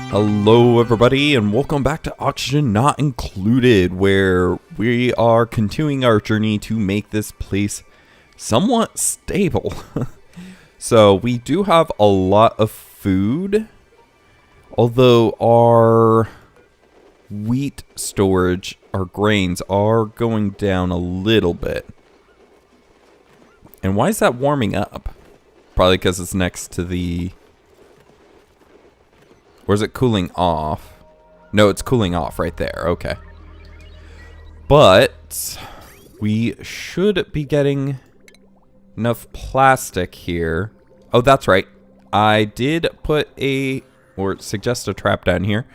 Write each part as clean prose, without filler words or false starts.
Hello everybody and welcome back to Oxygen Not Included, where we are continuing our journey to make this place somewhat stable. So we do have a lot of food, although our wheat storage, our grains, are going down a little bit. And why is that warming up? Probably because it's next to the... Or is it cooling off? No, it's cooling off right there. Okay. But we should be getting enough plastic here. Oh, that's right. I did put or suggest a trap down here.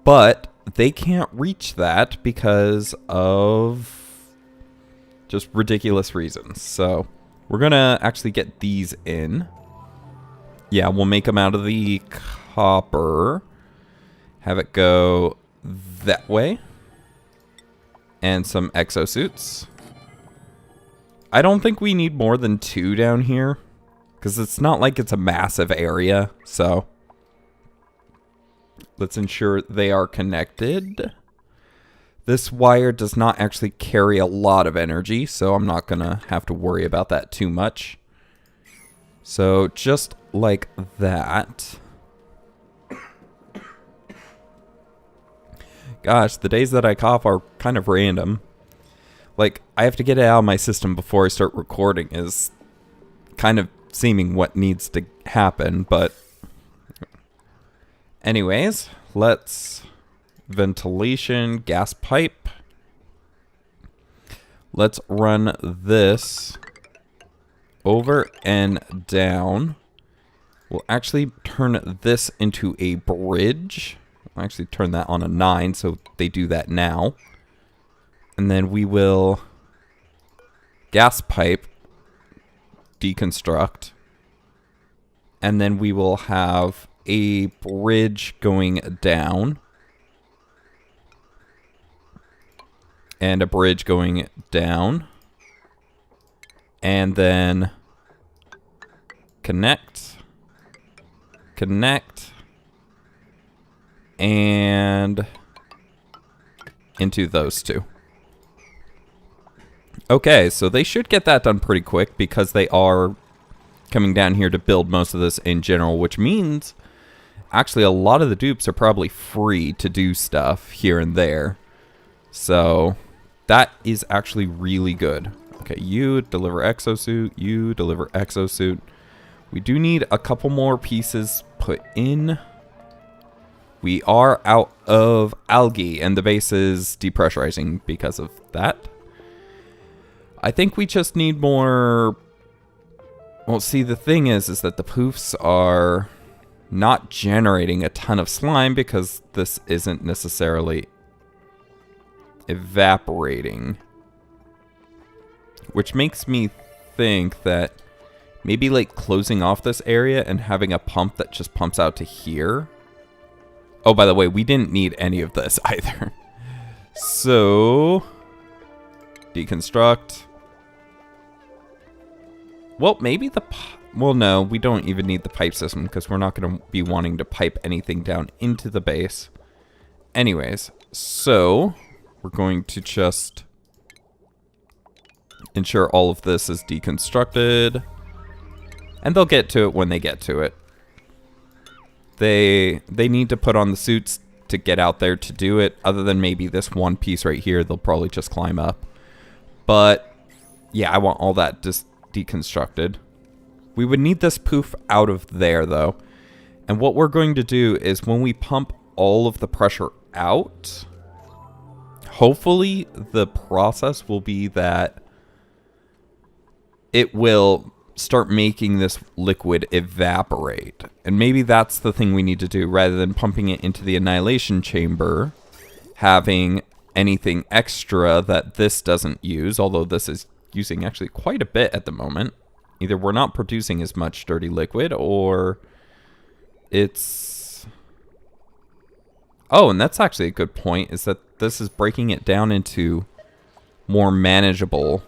But they can't reach that because of just ridiculous reasons. So we're going to actually get these in. Yeah, we'll make them out of the copper, have it go that way, and some exosuits. I don't think we need more than 2 down here, because it's not like it's a massive area, so let's ensure they are connected. This wire does not actually carry a lot of energy, so I'm not gonna have to worry about that too much. So just like that. Gosh, the days that I cough are kind of random. Like, I have to get it out of my system before I start recording is kind of seeming what needs to happen, but... Anyways, let's... Ventilation, gas pipe. Let's run this over and down. We'll actually turn this into a bridge. I'll actually turn that on a 9, so they do that now. And then we will gas pipe deconstruct. And then we will have a bridge going down. And a bridge going down. And then connect. Connect. And into those 2. Okay, so they should get that done pretty quick because they are coming down here to build most of this in general, which means actually a lot of the dupes are probably free to do stuff here and there. So that is actually really good. Okay, you deliver exosuit, you deliver exosuit. We do need a couple more pieces put in. We are out of algae, and the base is depressurizing because of that. I think we just need more... Well, see, the thing is that the poofs are not generating a ton of slime because this isn't necessarily evaporating. Which makes me think that maybe, like, closing off this area and having a pump that just pumps out to here. Oh, by the way, we didn't need any of this either. So, deconstruct. Well, maybe well, no, we don't even need the pipe system because we're not going to be wanting to pipe anything down into the base. Anyways, so we're going to just ensure all of this is deconstructed. And they'll get to it when they get to it. They need to put on the suits to get out there to do it. Other than maybe this one piece right here, they'll probably just climb up. But yeah, I want all that just deconstructed. We would need this poof out of there though. And what we're going to do is when we pump all of the pressure out, hopefully the process will be that it will start making this liquid evaporate. And maybe that's the thing we need to do rather than pumping it into the annihilation chamber, having anything extra that this doesn't use, although this is using actually quite a bit at the moment. Either we're not producing as much dirty liquid or it's... Oh, and that's actually a good point, is that this is breaking it down into more manageable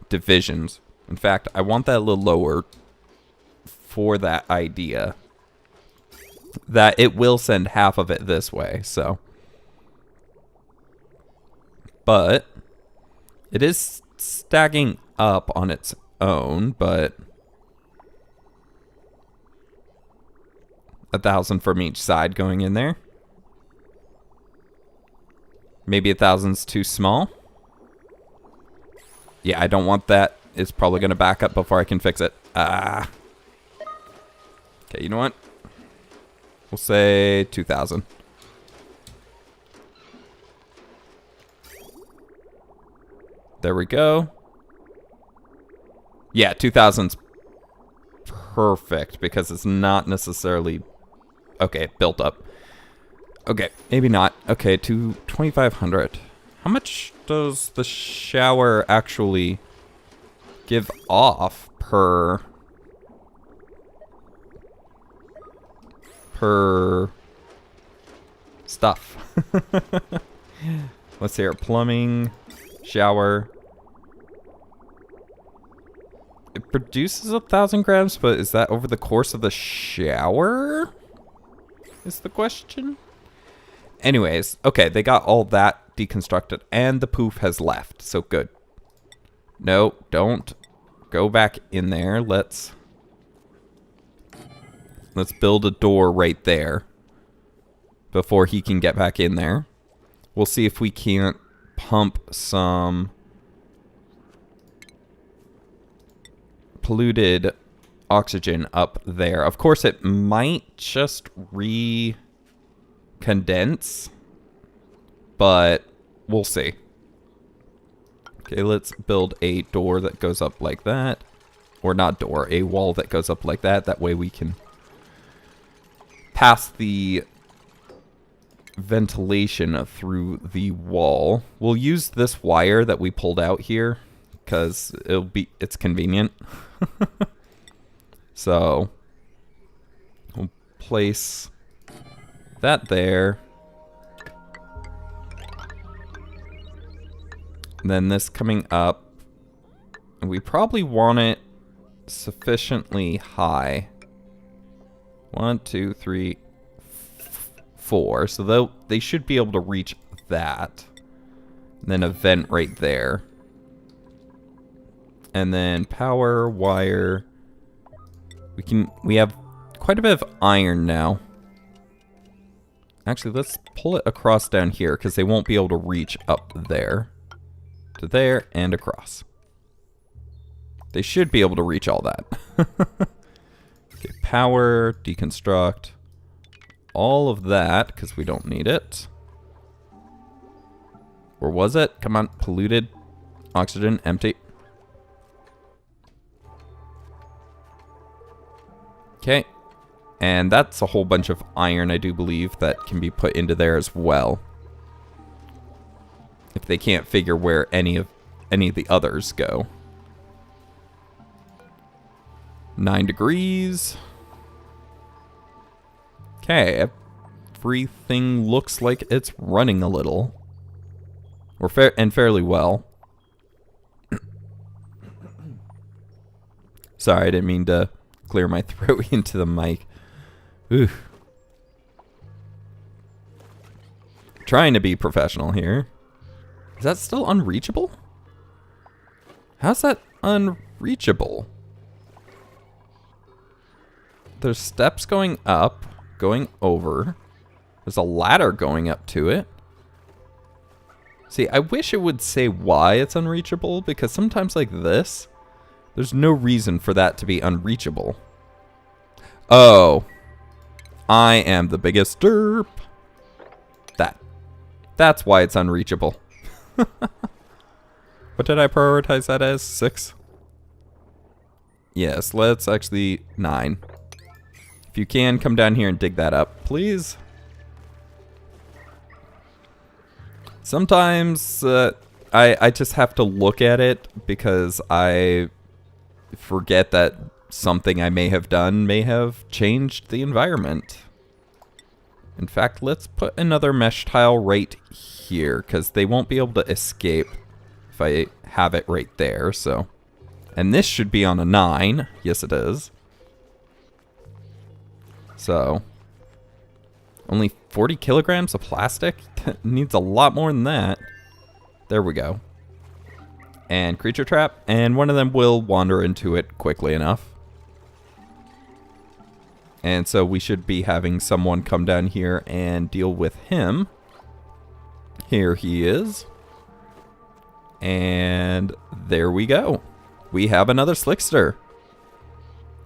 divisions. In fact, I want that a little lower for that idea that it will send half of it this way, so. But it is stacking up on its own, but 1,000 from each side going in there. Maybe 1,000's too small. Yeah, I don't want that. It's probably going to back up before I can fix it. Okay, you know what? We'll say 2,000. There we go. Yeah, 2,000's perfect because it's not necessarily... Okay, built up. Okay, maybe not. Okay, to 2,500. How much does the shower actually give off per stuff? Let's see here. Plumbing, shower. It produces 1,000 grams, but is that over the course of the shower? Is the question. Anyways, okay, they got all that deconstructed, and the poof has left, so good. No, don't go back in there. Let's build a door right there before he can get back in there. We'll see if we can't pump some polluted oxygen up there. Of course, it might just condense, but we'll see. Okay, let's build a door that goes up like that. Or not door, a wall that goes up like that. That way we can pass the ventilation through the wall. We'll use this wire that we pulled out here because it's convenient. So we'll place that there. And then this coming up. And we probably want it sufficiently high. 1, 2, 3, 4. So they should be able to reach that. And then a vent right there. And then power, wire. We have quite a bit of iron now. Actually, let's pull it across down here because they won't be able to reach up there. To there and across. They should be able to reach all that. Okay, power, deconstruct. All of that because we don't need it. Where was it? Come on, polluted. Oxygen, empty. Okay, and that's a whole bunch of iron, I do believe, that can be put into there as well. If they can't figure where any of the others go. 9 degrees. Okay, everything looks like it's running a little. Or fairly well. Sorry, I didn't mean to clear my throat into the mic. Ooh. Trying to be professional here. Is that still unreachable? How's that unreachable? There's steps going up, going over. There's a ladder going up to it. See, I wish it would say why it's unreachable, because sometimes like this, there's no reason for that to be unreachable. Oh. I am the biggest derp. That's why it's unreachable. What did I prioritize that as? 6? Yes, let's actually... 9. If you can, come down here and dig that up, please. Sometimes I just have to look at it because I forget that something I may have done may have changed the environment. In fact, let's put another mesh tile right here because they won't be able to escape if I have it right there. So, and this should be on a 9. Yes, it is. So, only 40 kilograms of plastic? Needs a lot more than that. There we go. And creature trap, and one of them will wander into it quickly enough. And so we should be having someone come down here and deal with him. Here he is. And there we go. We have another Slickster.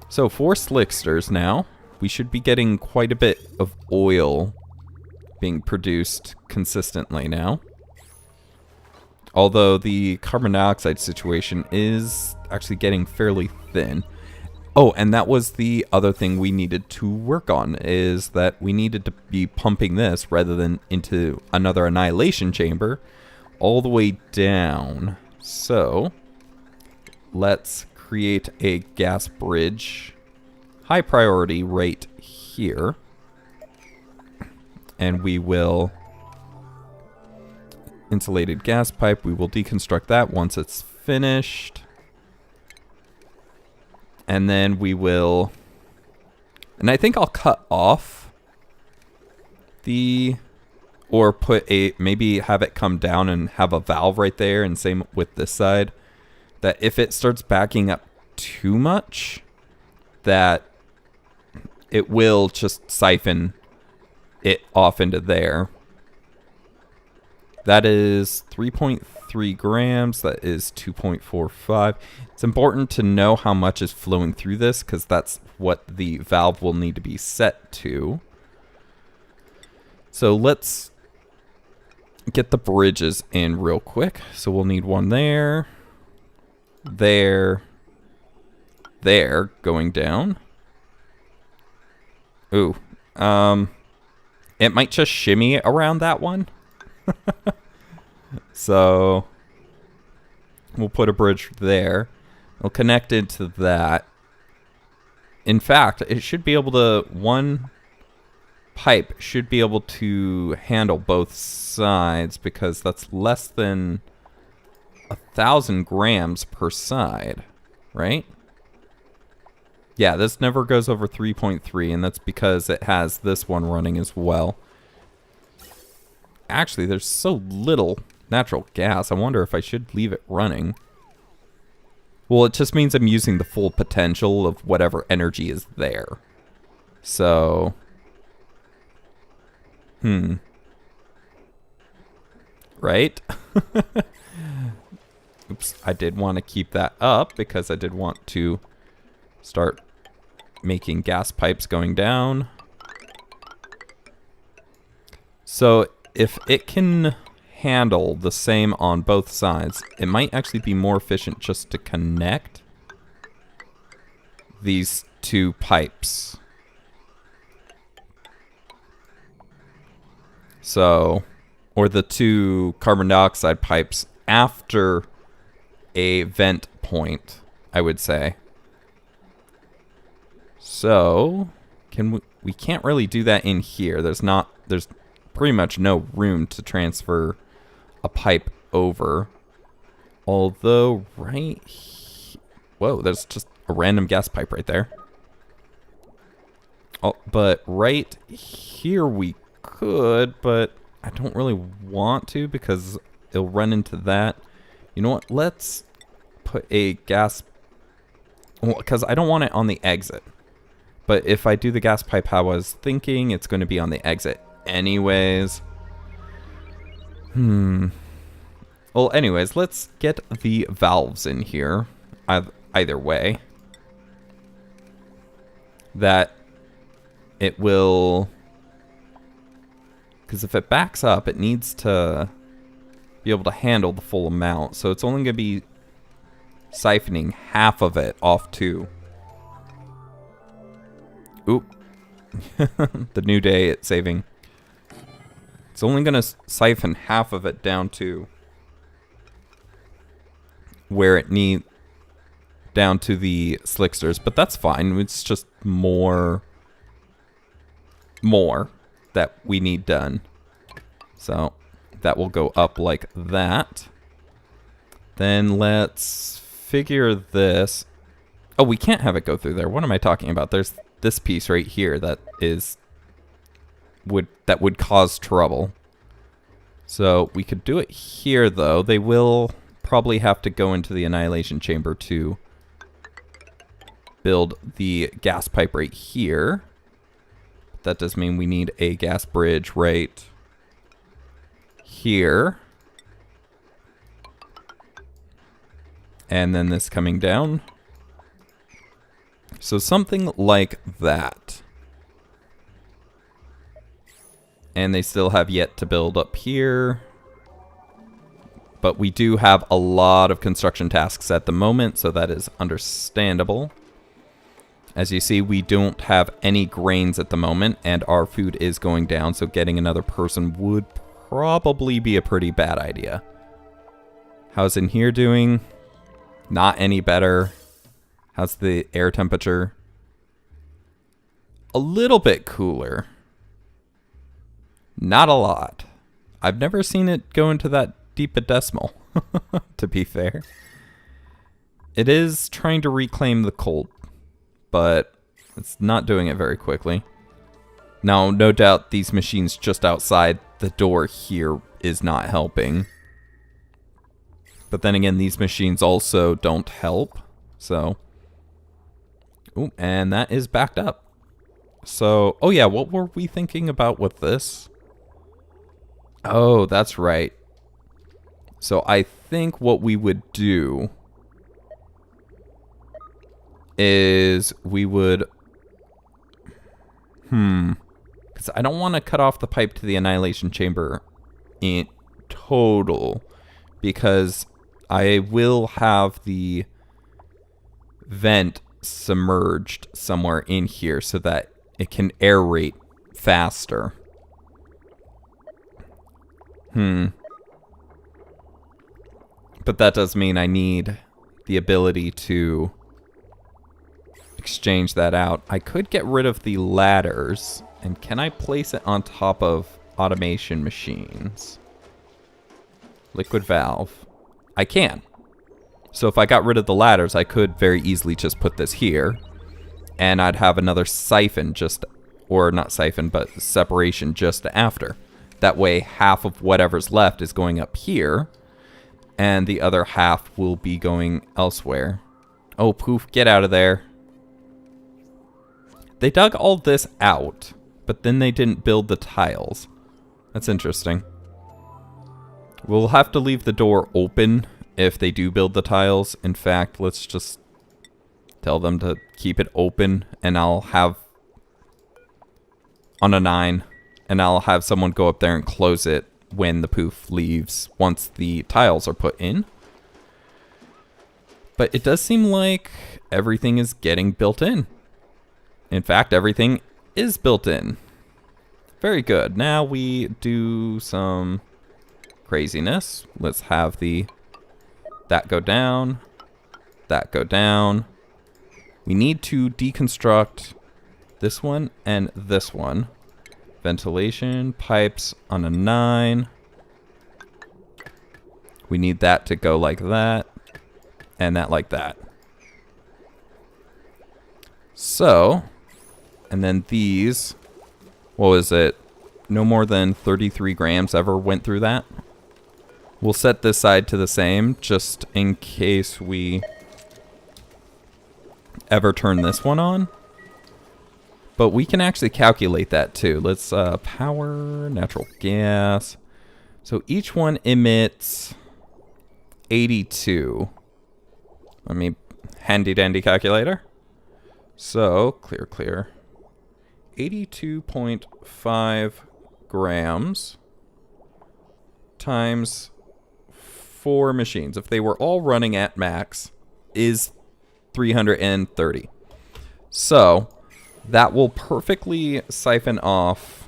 So 4 Slicksters now. We should be getting quite a bit of oil being produced consistently now. Although the carbon dioxide situation is actually getting fairly thin. Oh, and that was the other thing we needed to work on, is that we needed to be pumping this rather than into another annihilation chamber all the way down. So, let's create a gas bridge, high priority right here. And we will insulated gas pipe, we will deconstruct that once it's finished. And then we will, and I think I'll cut off the, or put a, maybe have it come down and have a valve right there, and same with this side, that if it starts backing up too much, that it will just siphon it off into there. That is 3.3 grams. That is 2.45. It's important to know how much is flowing through this, because that's what the valve will need to be set to. So let's get the bridges in real quick. So we'll need one there, there, there, going down. Ooh, it might just shimmy around that one. So we'll put a bridge there. We'll connect into that. In fact, it should be able to, one pipe should be able to handle both sides, because that's less than 1,000 grams per side, right? Yeah, this never goes over 3.3, and that's because it has this one running as well. Actually, there's so little natural gas, I wonder if I should leave it running. Well, it just means I'm using the full potential of whatever energy is there. So, right? Oops, I did want to keep that up because I did want to start making gas pipes going down. So if it can handle the same on both sides, it might actually be more efficient just to connect these two pipes. So, or the two carbon dioxide pipes after a vent point, I would say. So, we can't really do that in here. There's pretty much no room to transfer a pipe over. Although, whoa, there's just a random gas pipe right there. Oh, but right here we could, but I don't really want to because it'll run into that. You know what? Let's put a gas, well, because I don't want it on the exit. But if I do the gas pipe how I was thinking, it's going to be on the exit anyways. Well, anyways, let's get the valves in here. Either way. That it will, because if it backs up, it needs to be able to handle the full amount. So it's only going to be siphoning half of it off too. Oop. The new day it's saving. It's only going to siphon half of it down to where it needs, down to the slicksters, but that's fine. It's just more that we need done. So that will go up like that. Then let's figure this. Oh, we can't have it go through there. What am I talking about? There's this piece right here that would cause trouble. So we could do it here, though. They will probably have to go into the annihilation chamber to build the gas pipe right here. That does mean we need a gas bridge right here. And then this coming down. So something like that. And they still have yet to build up here. But we do have a lot of construction tasks at the moment, so that is understandable. As you see, we don't have any grains at the moment, and our food is going down, so getting another person would probably be a pretty bad idea. How's in here doing? Not any better. How's the air temperature? A little bit cooler. Not a lot. I've never seen it go into that deep a decimal, to be fair. It is trying to reclaim the cold, but it's not doing it very quickly. Now, no doubt these machines just outside the door here is not helping. But then again, these machines also don't help, so... Ooh, and that is backed up. So, oh yeah, what were we thinking about with this? Oh, that's right. So I think what we would do is we would... Because I don't want to cut off the pipe to the annihilation chamber in total. Because I will have the vent submerged somewhere in here so that it can aerate faster. But that does mean I need the ability to exchange that out. I could get rid of the ladders. And can I place it on top of automation machines? Liquid valve. I can. So if I got rid of the ladders, I could very easily just put this here. And I'd have another siphon just... Or not siphon, but separation just after. That way, half of whatever's left is going up here. And the other half will be going elsewhere. Oh, poof, get out of there. They dug all this out, but then they didn't build the tiles. That's interesting. We'll have to leave the door open if they do build the tiles. In fact, let's just tell them to keep it open, and I'll have on a 9, and I'll have someone go up there and close it when the poof leaves once the tiles are put in. But it does seem like everything is getting built in. In fact, everything is built in. Very good. Now we do some craziness. Let's have that go down, that go down. We need to deconstruct this one and this one. Ventilation, pipes on a 9. We need that to go like that, and that like that. So, and then these, what was it? No more than 33 grams ever went through that. We'll set this side to the same, just in case we ever turn this one on. But we can actually calculate that too. Let's power, natural gas. So each one emits 82. Let me handy dandy calculator. So clear. 82.5 grams times 4 machines. If they were all running at max, is 330. So that will perfectly siphon off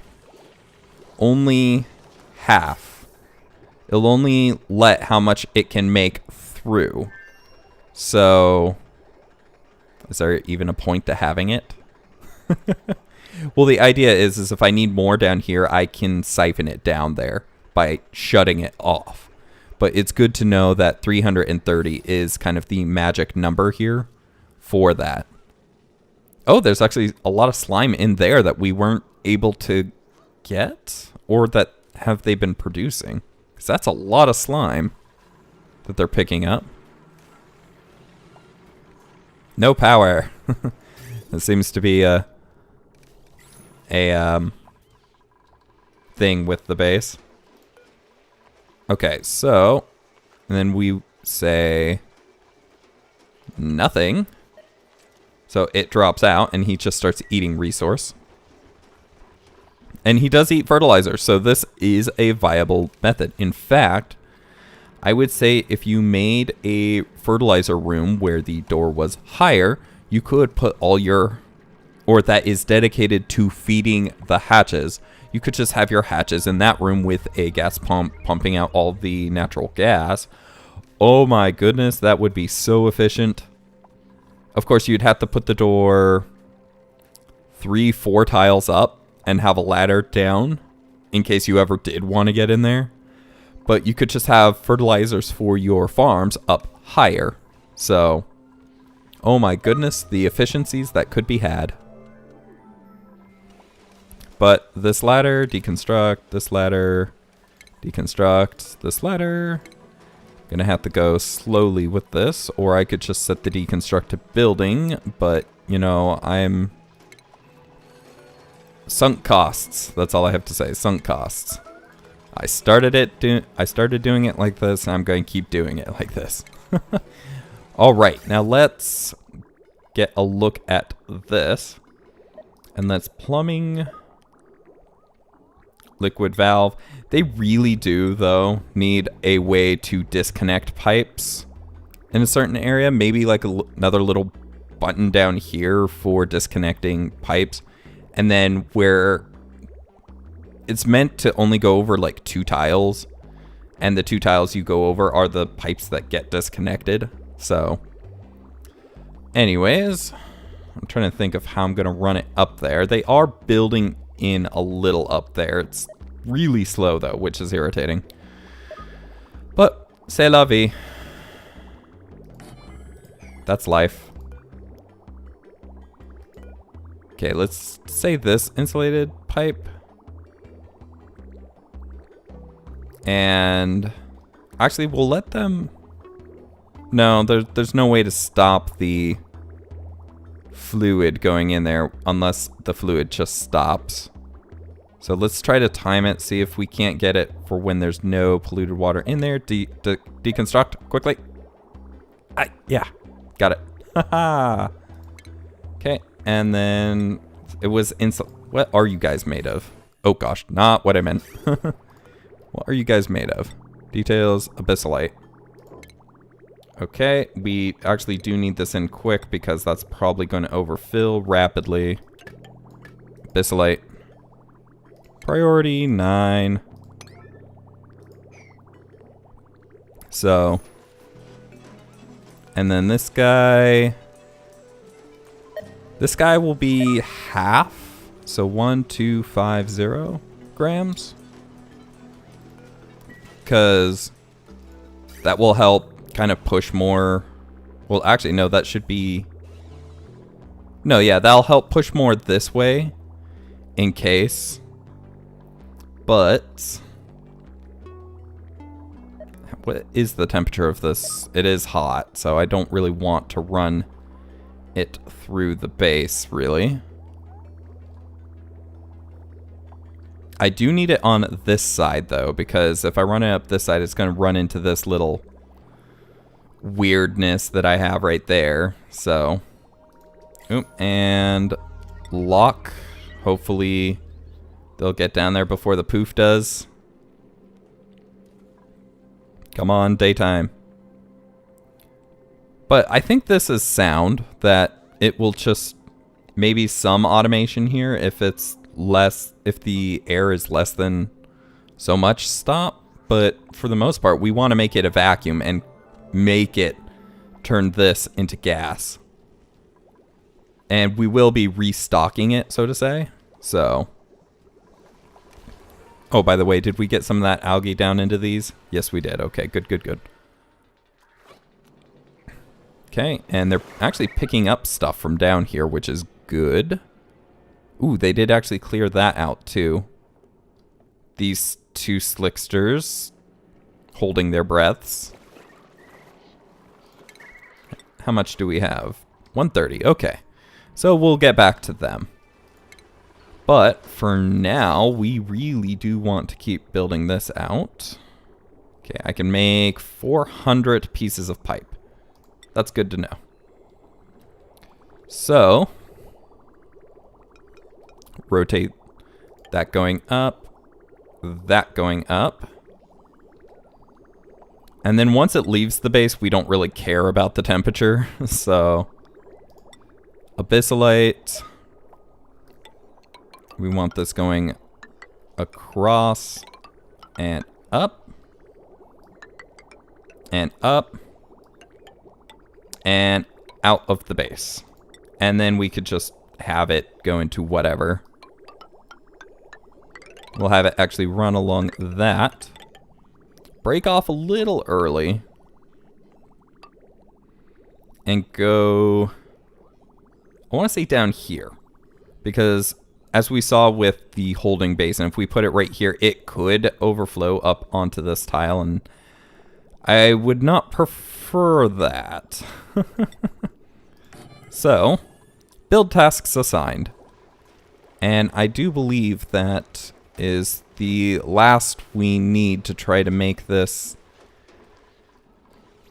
only half. It'll only let how much it can make through. So, is there even a point to having it? Well, the idea is if I need more down here, I can siphon it down there by shutting it off. But it's good to know that 330 is kind of the magic number here for that. Oh, there's actually a lot of slime in there that we weren't able to get, or that have they been producing? Because that's a lot of slime that they're picking up. No power. It seems to be a thing with the base. Okay, so, and then we say nothing. So it drops out and he just starts eating resource. And he does eat fertilizer, so this is a viable method. In fact, I would say if you made a fertilizer room where the door was higher, you could put all your, or that is dedicated to feeding the hatches. You could just have your hatches in that room with a gas pump pumping out all the natural gas. Oh my goodness, that would be so efficient. Of course, you'd have to put the door 3-4 tiles up and have a ladder down in case you ever did want to get in there. But you could just have fertilizers for your farms up higher. So, oh my goodness, the efficiencies that could be had. But this ladder, deconstruct, this ladder, deconstruct, this ladder. Gonna have to go slowly with this, or I could just set the deconstruct to building, but, you know, I'm... Sunk costs. That's all I have to say, sunk costs. I started doing it like this, and I'm going to keep doing it like this. Alright, now let's get a look at this. And that's plumbing... liquid valve. They really do, though, need a way to disconnect pipes in a certain area. Maybe like another little button down here for disconnecting pipes. And then where it's meant to only go over like 2 tiles. And the 2 tiles you go over are the pipes that get disconnected. So, anyways, I'm trying to think of how I'm going to run it up there. They are building in a little up there. It's really slow though, which is irritating. But c'est la vie. That's life. Okay, let's say this insulated pipe. And actually we'll let them... No, there's no way to stop the fluid going in there unless the fluid just stops. So let's try to time it, see if we can't get it for when there's no polluted water in there. Deconstruct quickly. Yeah, got it. Haha. Okay, and then it was what are you guys made of? Oh gosh, not what I meant. What are you guys made of? Details, abyssalite. Okay, we actually do need this in quick because that's probably going to overfill rapidly. Abyssalite. Priority 9. So, and then this guy will be half. So 1250 grams. Because that will help kind of push more. Well, actually, no, that should be... No, yeah, that'll help push more this way in case... But what is the temperature of this? It is hot, so I don't really want to run it through the base, really. I do need it on this side, though, because if I run it up this side, it's going to run into this little weirdness that I have right there. So, and lock, hopefully... They'll get down there before the poof does. Come on, daytime. But I think this is sound, that it will just... Maybe some automation here if it's less... If the air is less than so much, stop. But for the most part, we want to make it a vacuum and make it turn this into gas. And we will be restocking it, so to say. So... Oh, by the way, did we get some of that algae down into these? Yes, we did. Okay, good, good, good. Okay, and they're actually picking up stuff from down here, which is good. Ooh, they did actually clear that out too. These two slicksters holding their breaths. How much do we have? 130. Okay. So we'll get back to them. But for now, we really do want to keep building this out. Okay, I can make 400 pieces of pipe. That's good to know. So, rotate that going up, that going up. And then once it leaves the base, we don't really care about the temperature. So, abyssalite. We want this going across and up. And up. And out of the base. And then we could just have it go into whatever. We'll have it actually run along that. Break off a little early. And go... I want to say down here. Because as we saw with the holding basin, if we put it right here, it could overflow up onto this tile. And I would not prefer that. So, build tasks assigned. And I do believe that is the last we need to try to make this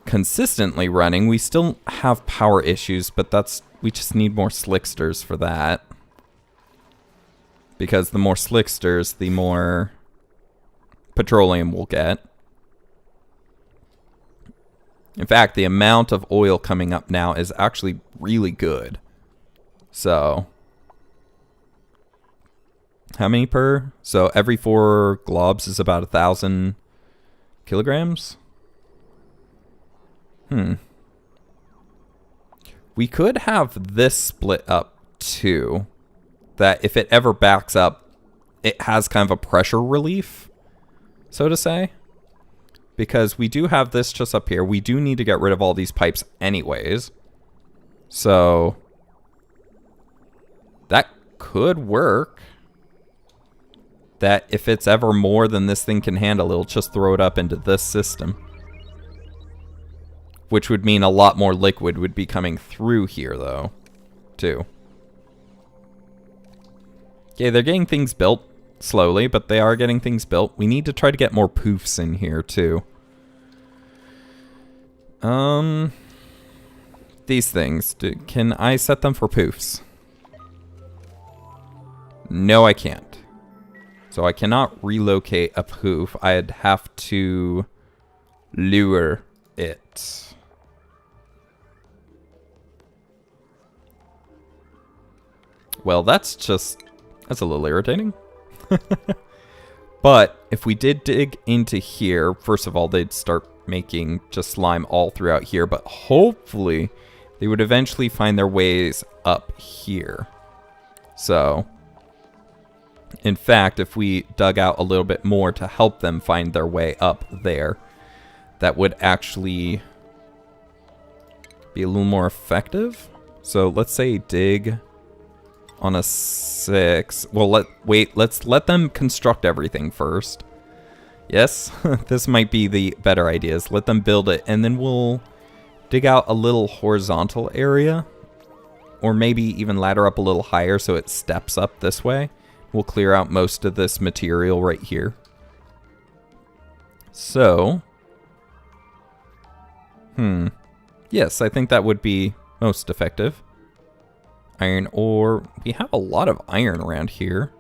consistently running. We still have power issues, but we just need more slicksters for that. Because the more slicksters, the more petroleum we'll get. In fact, the amount of oil coming up now is actually really good. So, how many per? So every 4 globs is about 1,000 kilograms. We could have this split up too. That if it ever backs up, it has kind of a pressure relief, so to say. Because we do have this just up here. We do need to get rid of all these pipes anyways. So, that could work. That if it's ever more than this thing can handle, it'll just throw it up into this system. Which would mean a lot more liquid would be coming through here, though, too. Okay, they're getting things built slowly, but they are getting things built. We need to try to get more poofs in here, too. These things, can I set them for poofs? No, I can't. So I cannot relocate a poof. I'd have to lure it. Well, that's a little irritating. But if we did dig into here, first of all, they'd start making just slime all throughout here. But hopefully, they would eventually find their ways up here. So, in fact, if we dug out a little bit more to help them find their way up there, that would actually be a little more effective. So let's say dig on a 6. Well, let's let them construct everything first. Yes, this might be the better ideas. Let them build it, and then we'll dig out a little horizontal area. Or maybe even ladder up a little higher so it steps up this way. We'll clear out most of this material right here. So, yes, I think that would be most effective. Iron ore. We have a lot of iron around here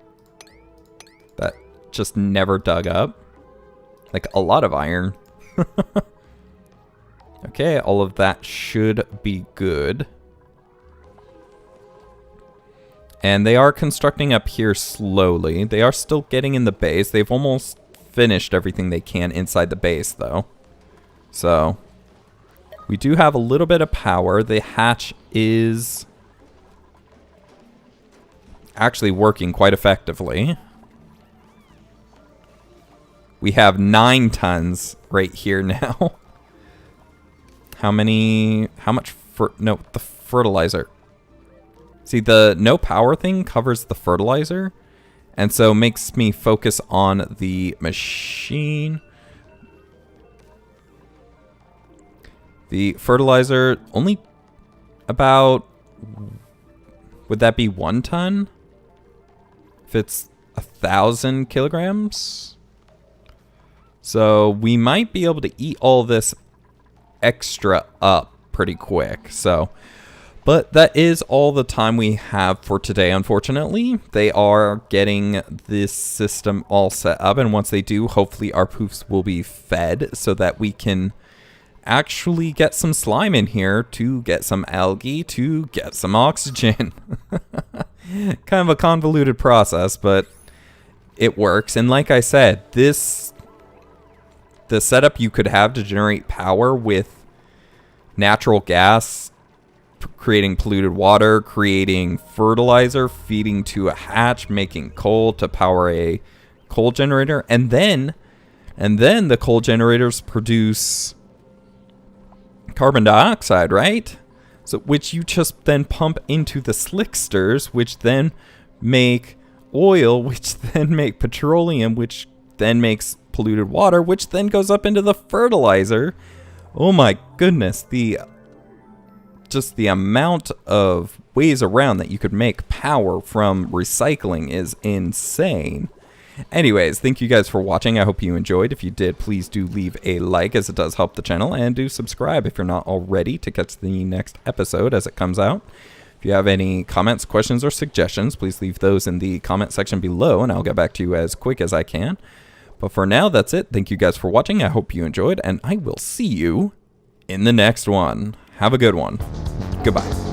that just never dug up. Like, a lot of iron. Okay, all of that should be good. And they are constructing up here slowly. They are still getting in the base. They've almost finished everything they can inside the base, though. So, we do have a little bit of power. The hatch is actually working quite effectively. We have 9 tons right here now. How much, the fertilizer. See, the no power thing covers the fertilizer, and so makes me focus on the machine. The fertilizer, only about, would that be 1 ton? If it's 1,000 kilograms? So we might be able to eat all this extra up pretty quick. So, but that is all the time we have for today, unfortunately. They are getting this system all set up, and once they do, hopefully our poofs will be fed so that we can actually get some slime in here to get some algae to get some oxygen. Kind of a convoluted process, but it works. And like I said, the setup you could have to generate power with natural gas, creating polluted water, creating fertilizer, feeding to a hatch, making coal to power a coal generator, and then the coal generators produce carbon dioxide, right? So which you just then pump into the slicksters, which then make oil, which then make petroleum, which then makes polluted water, which then goes up into the fertilizer. Oh my goodness, just the amount of ways around that you could make power from recycling is insane. Anyways, thank you guys for watching. I hope you enjoyed. If you did, please do leave a like, as it does help the channel, and do subscribe if you're not already to catch the next episode as it comes out. If you have any comments, questions, or suggestions, please leave those in the comment section below, and I'll get back to you as quick as I can. But for now, that's it. Thank you guys for watching. I hope you enjoyed, and I will see you in the next one. Have a good one. Goodbye.